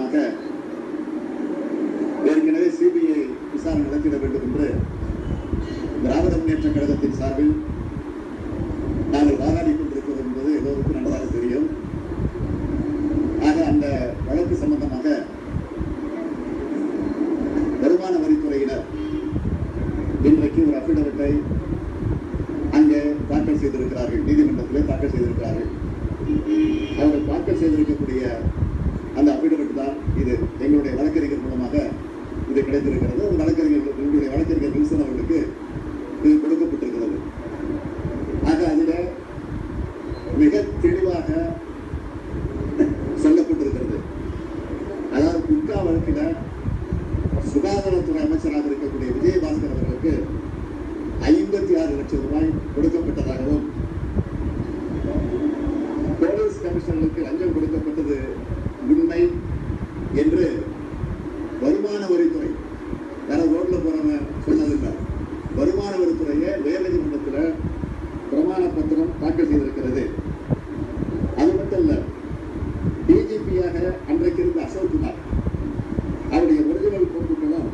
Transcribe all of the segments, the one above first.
சம்பந்தமாக ஏற்கனவே சிபிஐ விசாரணை நடத்திட வேண்டும் என்று திராவிட முன்னேற்ற கழகத்தின் சார்பில் நாங்கள் வாதாடி கொண்டிருக்கிறோம் என்பது எல்லோருக்கும் நன்றாக தெரியும். ஆக அந்த வழக்கு சம்பந்தமாக வருமான வரித்துறையினர் இன்றைக்கு ஒரு அபிடவிட்டை அங்கே தாக்கல் செய்திருக்கிறார்கள், நீதிமன்றத்திலே தாக்கல் செய்திருக்கிறார்கள். அவர்கள் தாக்கல் செய்திருக்கக்கூடிய அந்த அபிடவிட் தான் இது. எங்களுடைய வழக்கறிஞர் மூலமாக இது கிடைத்திருக்கிறது. எங்களுடைய வழக்கறிஞர் வில்சன் அவர்களுக்கு இது கொடுக்கப்பட்டிருக்கிறது. ஆக அதில் மிக தெளிவாக சொல்லப்பட்டிருக்கிறது. அதாவது குட்கா வழக்கில் சுகாதாரத்துறை அமைச்சராக இருக்கக்கூடிய விஜயபாஸ்கர் அவர்களுக்கு 56 லட்சம் ரூபாய் கொடுக்கப்பட்டதாகவும், போலீஸ் கமிஷனருக்கு லஞ்சம் கொடுக்கப்பட்டது உண்மை என்று வருமான வரித்துறை, யாராவது ரோட்ல போறவங்க சொன்னதில்லை, வருமான வரித்துறையை உயர்நீதிமன்றத்தில் பிரமாண பத்திரம் தாக்கல் செய்திருக்கிறது. அது மட்டும் இல்ல, டிஜிபியாக அன்றைக்கு இருந்த அசோக் குமார் அவருடைய ஒரிஜினல் பொறுப்புகளும்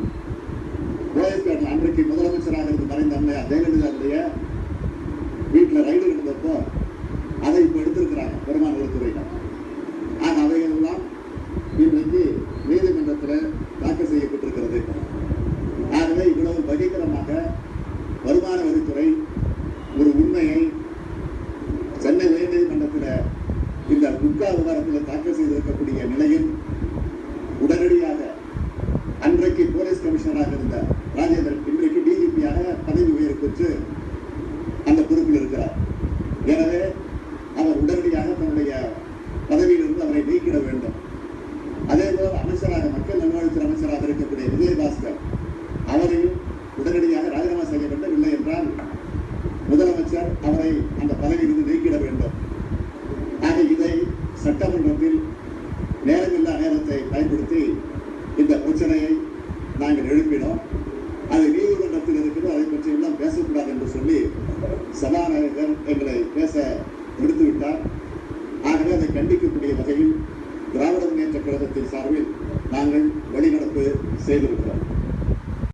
ஓஎஸ்கார்டில் அன்றைக்கு முதலமைச்சராக இருந்து மறைந்த அம்மையார் ஜெயலலிதாவுடைய வீட்டில் ரைடு நடந்தப்போ அதை இப்போ எடுத்திருக்கிறாங்க வருமான வரித்துறையினர். ஆக அவைகள் எல்லாம் இன்றைக்கு நீதிமன்றத்தில் தாக்கல் செய்யப்பட்டிருக்கிறது. ஆகவே இவ்வளவு பகிரங்கமாக வருமான வரித்துறை ஒரு உண்மையை சென்னை உயர்நீதிமன்றத்தில் இந்த குட்கா விவகாரத்தில் தாக்கல் செய்திருக்கக்கூடிய நிலையில் உடனடியாக அன்றைக்கு போலீஸ் கமிஷனராக இருந்த ராஜேந்திரன் இன்றைக்கு டிஜிபியாக பதவி உயர்வு பெற்று அந்த பொறுப்பில் இருக்கிறார். எனவே அவர் உடனடியாக தன்னுடைய பதவியிலிருந்து அவரை நீக்கிட வேண்டும். அதேபோல் அமைச்சராக, மக்கள் நல்வாழ்வுத்துறை அமைச்சராக இருக்கக்கூடிய விஜயபாஸ்கர் அவரையும் உடனடியாக ராஜினாமா செய்ய வேண்டும். இல்லை என்றால் முதலமைச்சர் அவரை அந்த பதவியிலிருந்து நீக்கிட வேண்டும். ஆக இதை சட்டமன்றத்தில் நேரமில்லா நேரத்தை பயன்படுத்தி இந்த பிரச்சனையை நாங்கள் எழுப்பினோம். அது நீதிமன்றத்தில் இருக்கிறது, அதை பற்றி எல்லாம் பேசக்கூடாது என்று சொல்லி சபாநாயகர் எங்களை பேச விடுத்துவிட்டார். ஆகவே அதை கண்டிக்கக்கூடிய வகையில் திராவிட முன்னேற்ற கழகத்தின் சார்பில் நாங்கள் வெளிநடப்பு செய்திருக்கிறோம்.